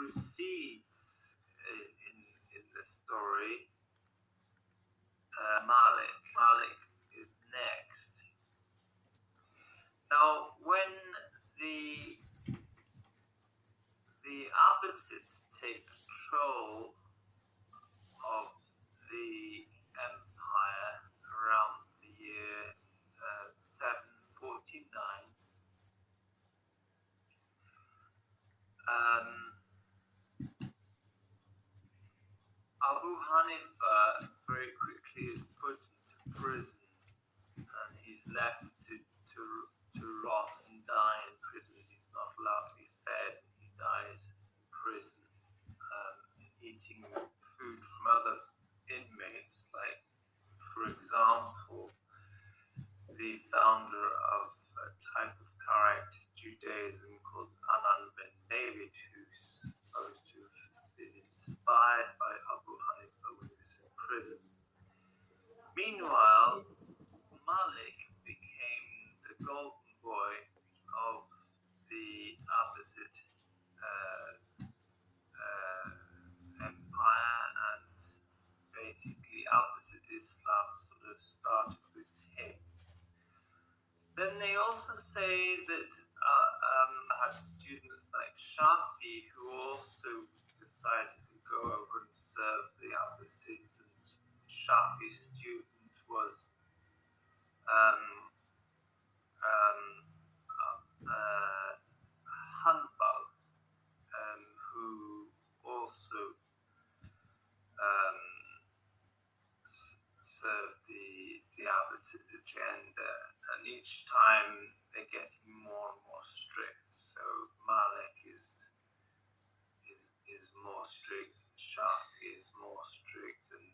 precedes in the story Malik. Malik is next. Now, when the Abbasids take control of the empire around the year 749, Abu Hanifa very quickly is put into prison, and he's left to rot and die in prison. He's not allowed to be fed. He dies in prison, eating food from other inmates, like, for example, the founder of a type of correct Judaism called Anan ben David, who's supposed to have been inspired by Abu Hanifa when he was in prison. Meanwhile, Malik became the golden boy of the Abbasid empire, and basically Abbasid Islam sort of started with him. Then they also say that had students like Shafi who also decided to go over and serve the Abbasids, and Shafi's student was Hanbal, who also served the Abbasid agenda, and each time they're getting more and more strict. So Malik is more strict, and Shafi is more strict, and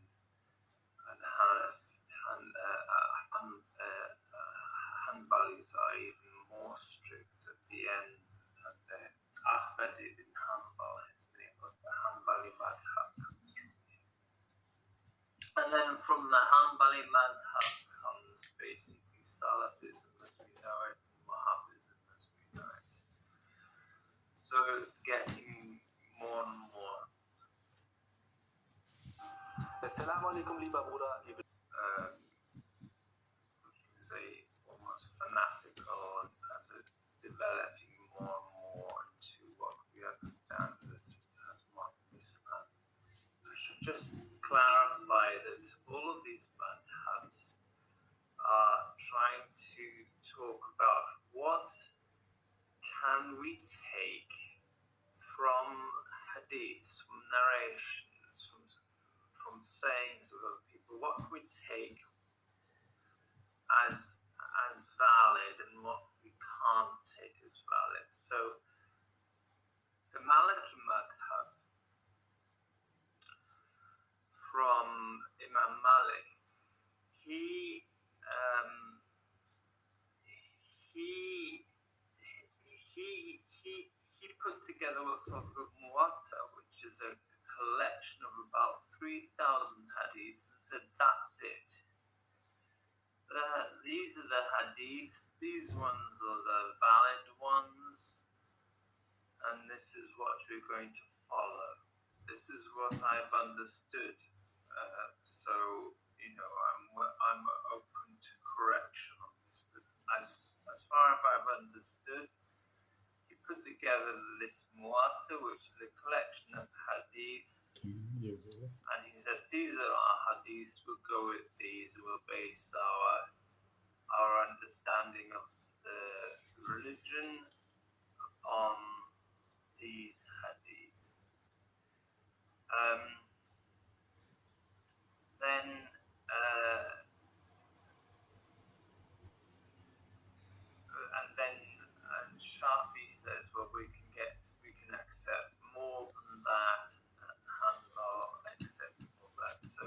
Hanbalis are even more strict at the end. And Ahmad ibn Hanbal, his name was, the Hanbali madhab comes from him. And then from the Hanbali madhab comes basically Salafism as we know it, Wahhabism as we know it. So it's getting more and more. Assalamu alaikum, lieber Bruder, liebe almost fanatical, as it developing more and more into what we understand as modern Islam. I should just clarify that all of these madhabs are trying to talk about what can we take from hadiths, from narrations, from sayings of other people. What can we take as valid, and what we can't take as valid? So the Maliki madhab from Imam Malik, he put together what's called Muwatta, which is a collection of about 3,000 hadiths, and said that's it. These are the hadiths, these ones are the valid ones, and this is what we're going to follow. This is what I've understood. So, I'm open to correction on this. But as far as I've understood, he put together this Muwatta, which is a collection of hadiths. And he said, these are our hadiths, we'll go with these, we'll base our understanding of the religion on these hadiths. Then Shafi says, well, we can accept more than that, and Hanbal accept more than that. So,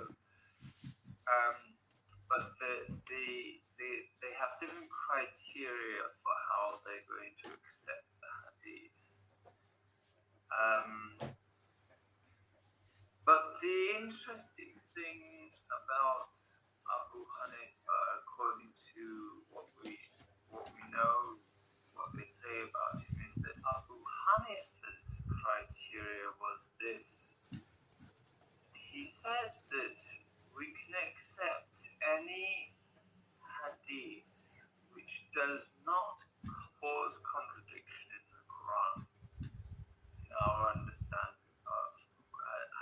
but they have different criteria for how they're going to accept the hadiths. But the interesting thing about Abu Hanifa, according to what we know, what they say about him, is that Abu Hanifa's criteria was this. He said that we can accept any hadith which does not cause contradiction in the Quran, in our understanding of,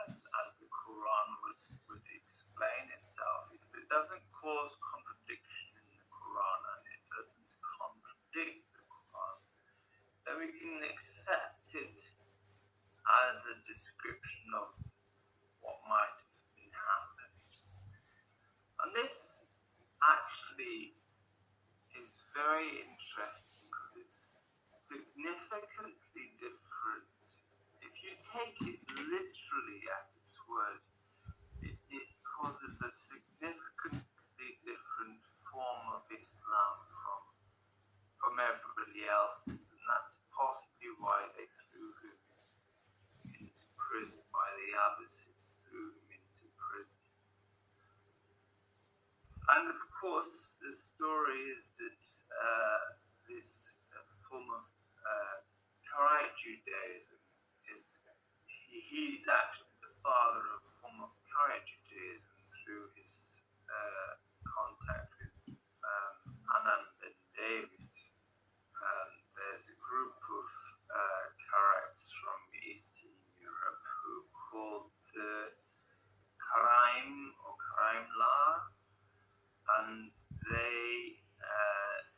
as the Quran would explain itself. If it doesn't cause contradiction in the Quran and it doesn't contradict the Quran, then we can accept it as a description of what might have been happening. And this actually is very interesting because it's significantly different. If you take it literally at its word, it causes a significantly different form of Islam from everybody else's, and that's possibly why they threw him into prison, why the Abbasids threw him into prison. And of course, the story is that this form of Karaite Judaism he's actually the father of a form of Karaite Judaism through his contact with Anand and David. There's a group of Karaites from Eastern Europe who are called the Karaim or Karaimlar, and they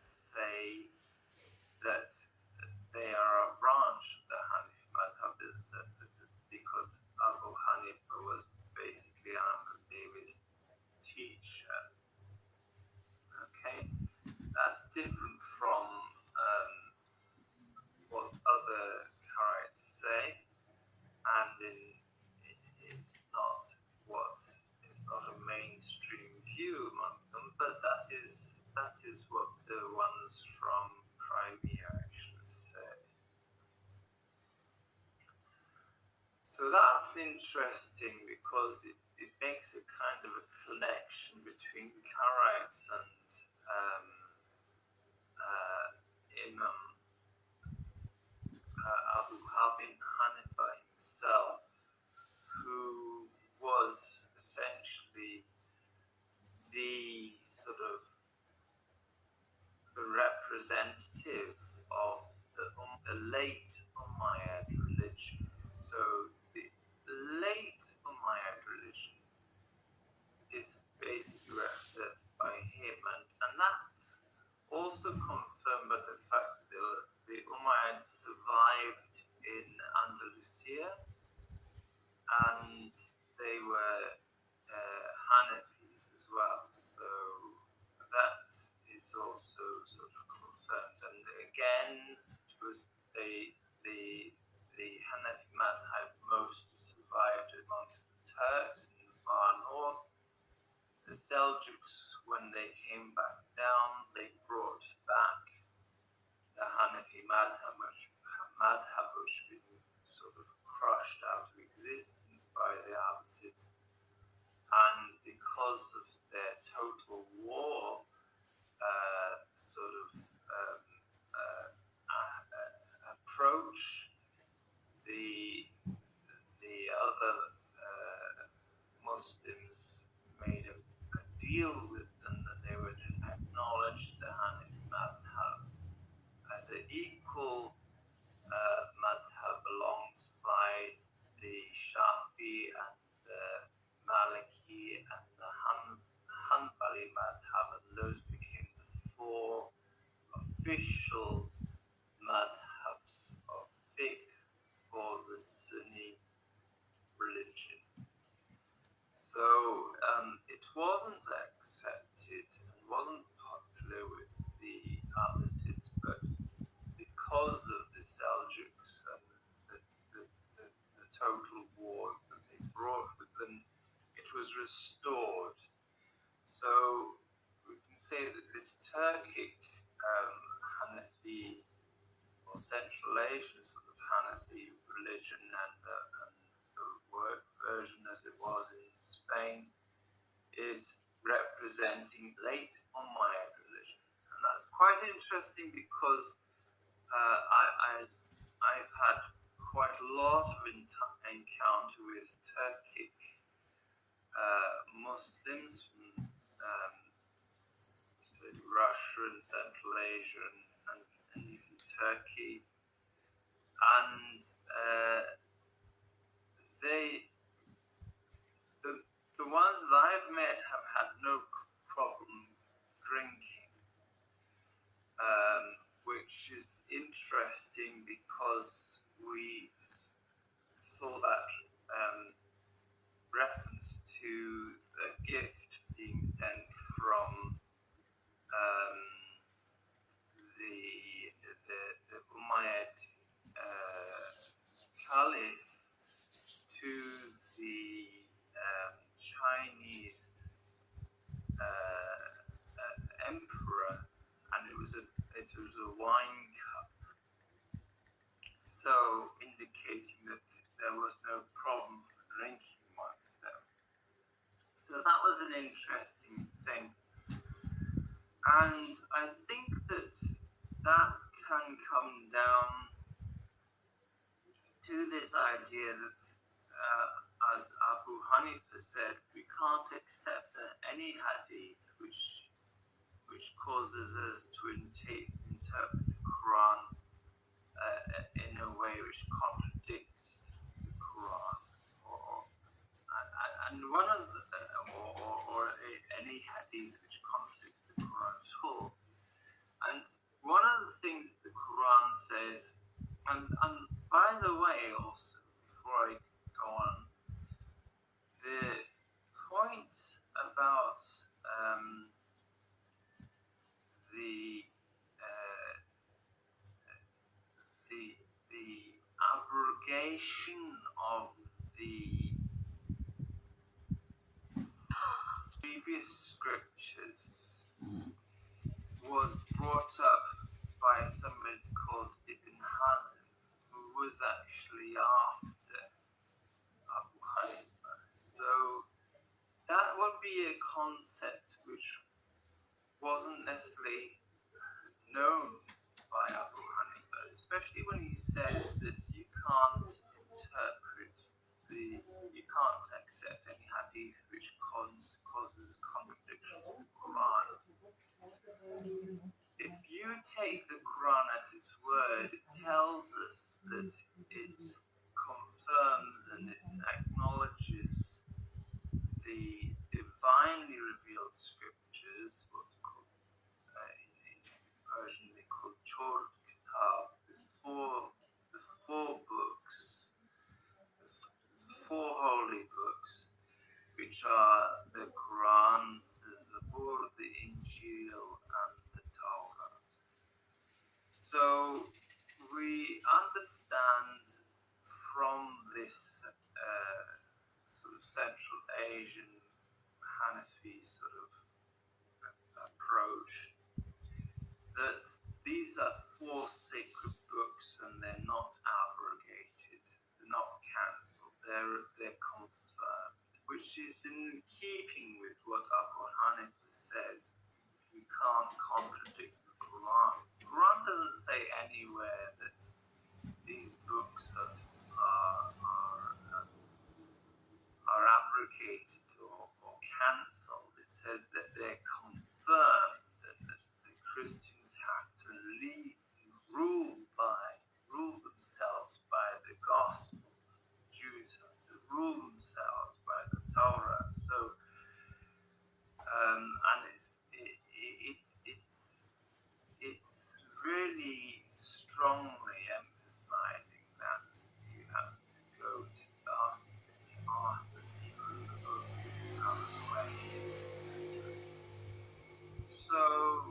say that they are a branch of the Hanafi madhab because Abu Hanifa was basically Ahmad David's teacher. Okay, that's different from what other Karaites say, and it's not a mainstream view among them, but that is what the ones from Crimea actually say. So that's interesting because it makes a kind of a connection between Karaites and Imam Abu Hanifa himself, who was essentially the sort of the representative of the late Umayyad religion. So the late Umayyad religion is basically represented by him, and that's also confirmed by the fact that the Umayyads survived in Andalusia, and they were Hanafis as well. So that is also sort of confirmed. And again, it was the Hanafi madhab most survived amongst the Turks in the far north. The Seljuks, when they came back down, they brought back the Hanafi madhab, which had been sort of crushed out of existence by the Abbasids. And because of their total war approach, the other Muslims made a deal with them that they would acknowledge the Hanafi madhab as an equal madhab alongside the Shafi and the Maliki and the Hanbali madhab, and those became the four official madhabs of fiqh for the Sunni religion. So it wasn't accepted and wasn't popular with the Abbasids, but because of the Seljuks and the total war that they brought with them, it was restored. So we can say that this Turkic Hanafi or Central Asian sort of Hanafi religion and the word version as it was in Spain is representing late Umayyad religion. And that's quite interesting because I've had quite a lot of encounter with Turkic Muslims from say Russia and Central Asia and even Turkey, and the ones that I've met have had no problem drinking, which is interesting because we saw that reference to a gift being sent from the Umayyad Caliph to the Chinese emperor, and it was a wine cup, so indicating that there was no problem for drinking amongst them. So that was an interesting thing, and I think that can come down to this idea that, as Abu Hanifa said, we can't accept any hadith which causes us to interpret the Quran in a way which contradicts the Quran, and one of or any hadith which contradicts the Quran at all. And one of the things the Quran says, and by the way, also before I go on, the point about the abrogation of the previous scriptures was brought up by somebody called Ibn Hazm, who was actually after Abu Hanifa. So that would be a concept which wasn't necessarily known by Abu Hanifa, especially when he says that you can't accept any hadith which causes contradiction to the Quran. If you take the Quran at its word, it tells us that it confirms and it acknowledges the divinely revealed scriptures, what's called in Persian they call Chor Kitabs, the four books, the four holy books, which are the Quran, the Zabur, the Injil, and the Torah. So we understand from this sort of Central Asian Hanafi sort of approach that these are four sacred books and they're not abrogated, they're not cancelled, they're confirmed, which is in keeping with what Abu Hanifa says. You can't contradict the Quran. The Quran doesn't say anywhere that these books are abrogated or cancelled. It says that they're confirmed, and that the Christians have to rule themselves by the gospel. Jews have to rule themselves by the Torah. So, and it's really strongly emphasizing that you have to go to ask the people in the book how to question, etc. So,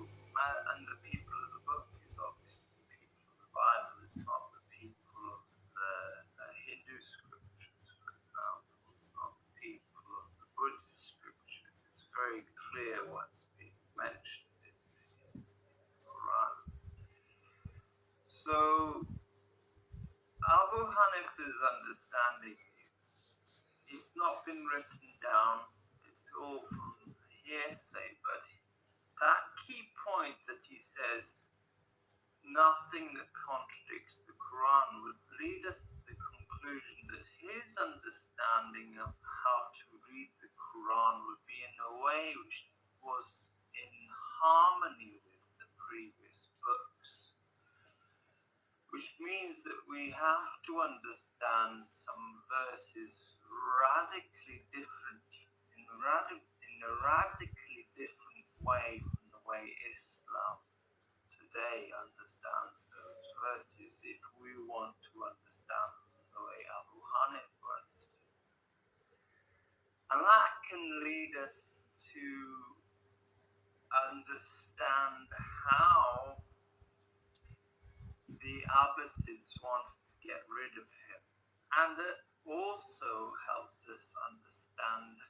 and the people of the book is obviously the people of the Bible. It's not the people of the Hindu scriptures, for example. It's not the people of the Buddhist scriptures. It's very clear what's being mentioned in the Quran. So, Abu Hanifa's understanding, it's not been written down, it's all from hearsay, but that key point that he says nothing that contradicts the Quran would lead us to the conclusion conclusion that his understanding of how to read the Quran would be in a way which was in harmony with the previous books, which means that we have to understand some verses radically different, in a radically different way from the way Islam today understands those verses if we want to understand the way Abu Hanifa understood. And that can lead us to understand how the Abbasids wanted to get rid of him. And it also helps us understand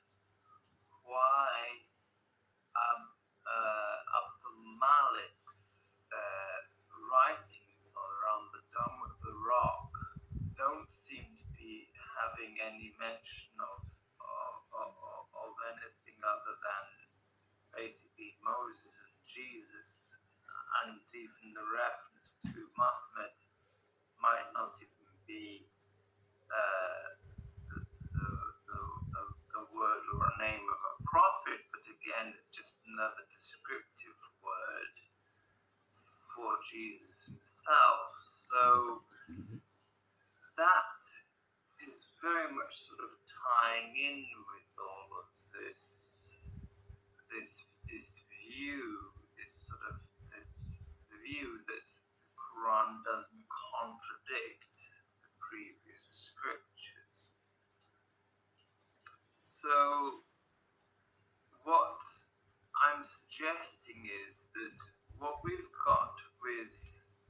why Abdul Malik's writings around the Dome of the Rock don't seem to be having any mention of anything other than basically Moses and Jesus, and even the reference to Muhammad might not even be the word or a name of a prophet, but again, just another descriptive word for Jesus himself. So that is very much sort of tying in with all of this view, the view that the Quran doesn't contradict the previous scriptures. So what I'm suggesting is that what we've got with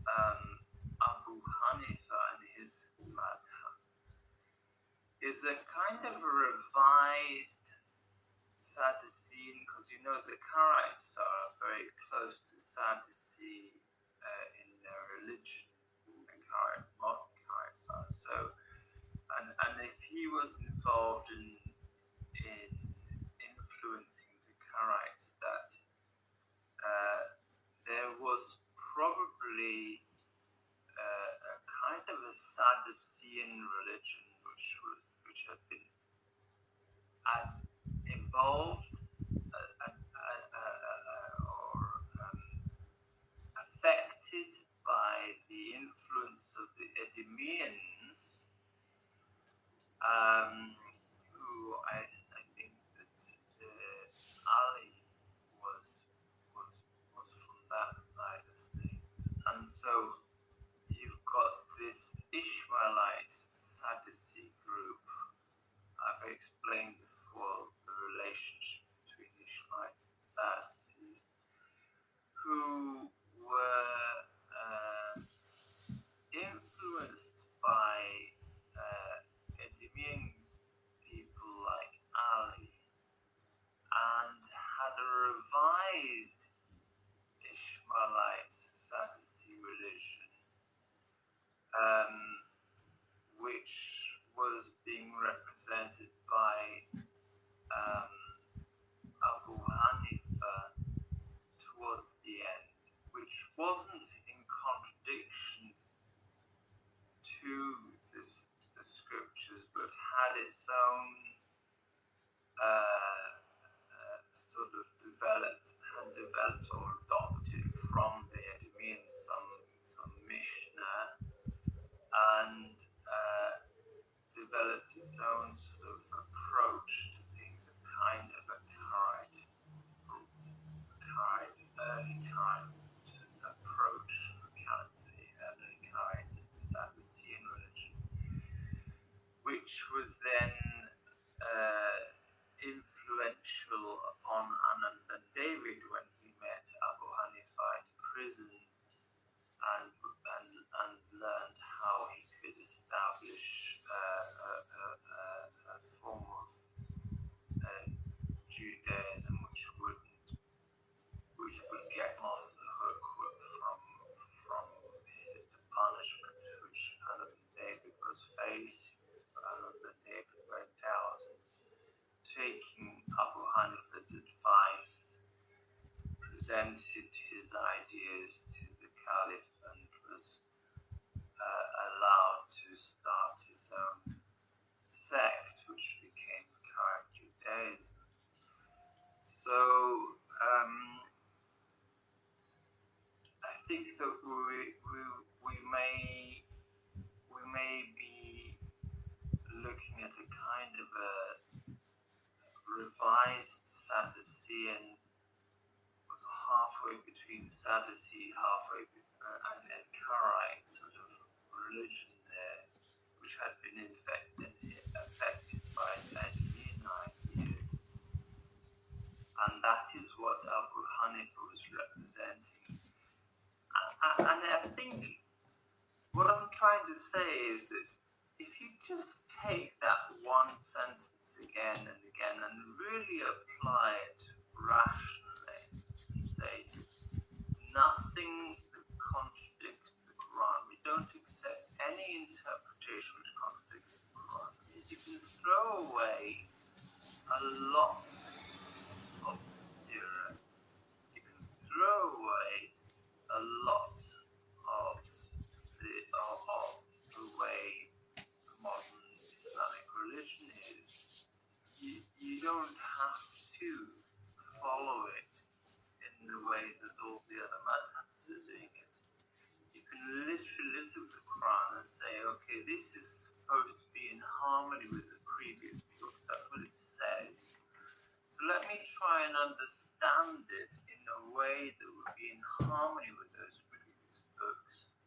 Abu Hanifa and his madhab is a kind of a revised Sadducean, because you know the Karaites are very close to Sadducee in their religion. The modern Karaites are. So, and if he was involved in influencing the Karaites, that there was probably a kind of a Sadducean religion which had been involved or affected by the influence of the Edomians, who I think that Ali was from that side of things, and so you've got this Ishmaelite Sadducee group. I've explained before the relationship between Ishmaelites and Sadducees, who were influenced by Edomian people like Ali, and had a revised Ishmaelite Sadducee religion, which was being represented by Abu Hanifa towards the end, which wasn't in contradiction to the scriptures, but had its own sort of developed or adopted from the Edomians some Mishnah, and developed its own sort of approach to things, a kind of a early kind approach, I can't say early kind, Sadducean religion, which was then influential upon Anand and David when he met Abu Hanifa in prison and learned how he could establish a form of Judaism which would get off the hook from the punishment which Anand and David was facing. So Anand and David went out and, taking Abu Hanifa's advice, presented his ideas to the Caliph and was allowed to start his own revised Sadducean, was halfway between Sadducee, and a Karaite sort of religion there, which had been affected by Yahudilerin years. And that is what Abu Hanifa was representing. And I think what I'm trying to say is that if you just take that one sentence again and again and really apply it rationally and say nothing that contradicts the Quran, we don't accept any interpretation which contradicts the Quran, is you can throw away a lot of the Sirah. You can throw away a lot of the way modern Islamic religion is. You don't have to follow it in the way that all the other madhabs are doing it. You can literally look at the Quran and say, okay, this is supposed to be in harmony with the previous books. That's what it says. So let me try and understand it in a way that would be in harmony with those previous books.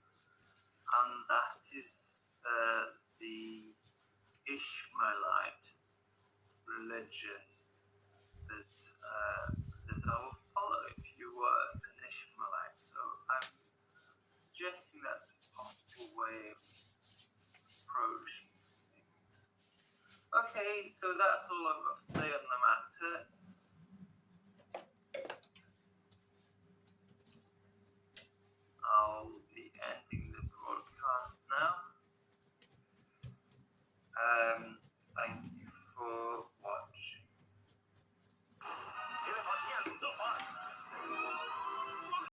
And that is the Ishmaelite religion that I will follow if you were an Ishmaelite. So I'm suggesting that's a possible way of approaching things. Okay, so that's all I've got to say on the matter.